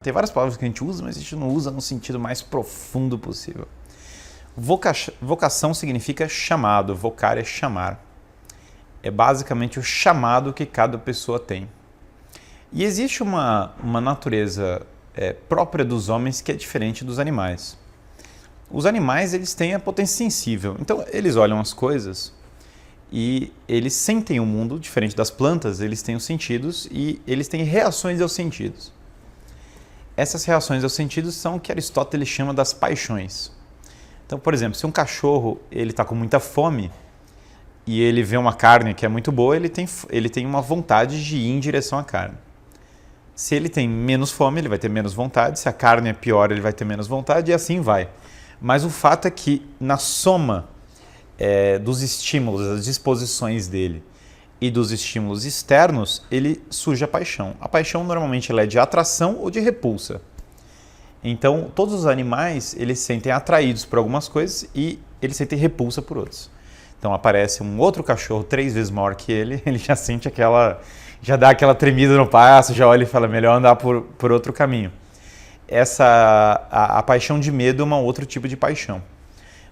Tem várias palavras que a gente usa, mas a gente não usa no sentido mais profundo possível. Vocação significa chamado, vocar é chamar. É basicamente o chamado que cada pessoa tem. E existe uma natureza própria dos homens que é diferente dos animais. Os animais, eles têm a potência sensível, então eles olham as coisas e eles sentem o mundo, diferente das plantas, eles têm os sentidos e eles têm reações aos sentidos. Essas reações aos sentidos são o que Aristóteles chama das paixões. Então, por exemplo, se um cachorro está com muita fome e ele vê uma carne que é muito boa, ele tem uma vontade de ir em direção à carne. Se ele tem menos fome, ele vai ter menos vontade. Se a carne é pior, ele vai ter menos vontade e assim vai. Mas o fato é que na soma dos estímulos, das disposições dele e dos estímulos externos, ele surge a paixão. A paixão normalmente ela é de atração ou de repulsa. Então, todos os animais, eles se sentem atraídos por algumas coisas e eles sentem repulsa por outros. Então, aparece um outro cachorro 3 vezes maior que ele já sente já dá aquela tremida no passo, já olha e fala, melhor andar por outro caminho. A paixão de medo é um outro tipo de paixão.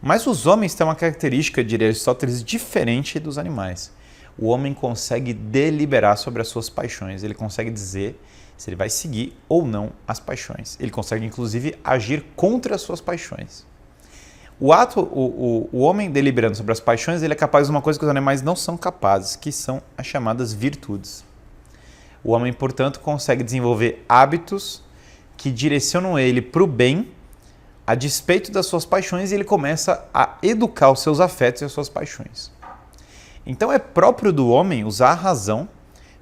Mas os homens têm uma característica, diria Aristóteles, diferente dos animais. O homem consegue deliberar sobre as suas paixões, ele consegue dizer se ele vai seguir ou não as paixões. Ele consegue, inclusive, agir contra as suas paixões. O homem deliberando sobre as paixões, ele é capaz de uma coisa que os animais não são capazes, que são as chamadas virtudes. O homem, portanto, consegue desenvolver hábitos que direcionam ele para o bem, a despeito das suas paixões, e ele começa a educar os seus afetos e as suas paixões. Então é próprio do homem usar a razão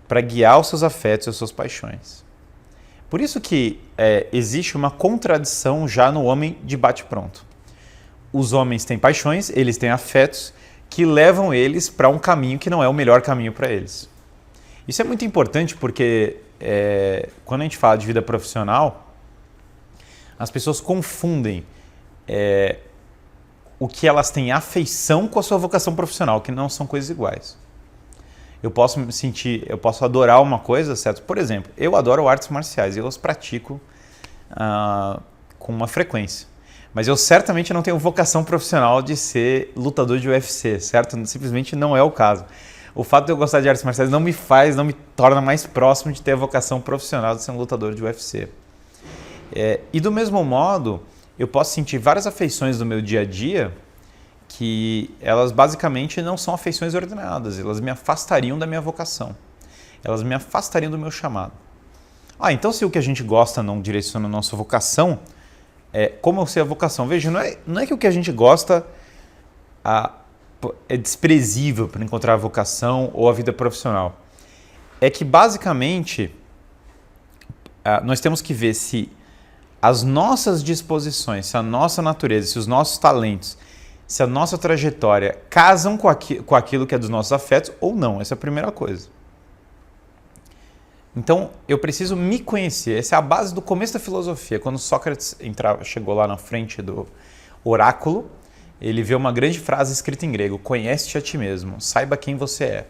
para guiar os seus afetos e as suas paixões. Por isso que existe uma contradição já no homem de bate-pronto. Os homens têm paixões, eles têm afetos que levam eles para um caminho que não é o melhor caminho para eles. Isso é muito importante porque quando a gente fala de vida profissional, as pessoas confundem o que elas têm afeição com a sua vocação profissional, que não são coisas iguais. Eu posso adorar uma coisa, certo? Por exemplo, eu adoro artes marciais e eu as pratico com uma frequência. Mas eu certamente não tenho vocação profissional de ser lutador de UFC, certo? Simplesmente não é o caso. O fato de eu gostar de artes marciais não me torna mais próximo de ter a vocação profissional de ser um lutador de UFC. E do mesmo modo, eu posso sentir várias afeições do meu dia a dia que elas basicamente não são afeições ordenadas, elas me afastariam da minha vocação, elas me afastariam do meu chamado. Então se o que a gente gosta não direciona a nossa vocação, como eu sei a vocação? Veja, não é que o que a gente gosta é desprezível para encontrar a vocação ou a vida profissional. É que basicamente nós temos que ver se as nossas disposições, se a nossa natureza, se os nossos talentos, se a nossa trajetória casam com aquilo que é dos nossos afetos ou não. Essa é a primeira coisa. Então, eu preciso me conhecer. Essa é a base do começo da filosofia. Quando Sócrates chegou lá na frente do oráculo, ele viu uma grande frase escrita em grego: conhece-te a ti mesmo, saiba quem você é.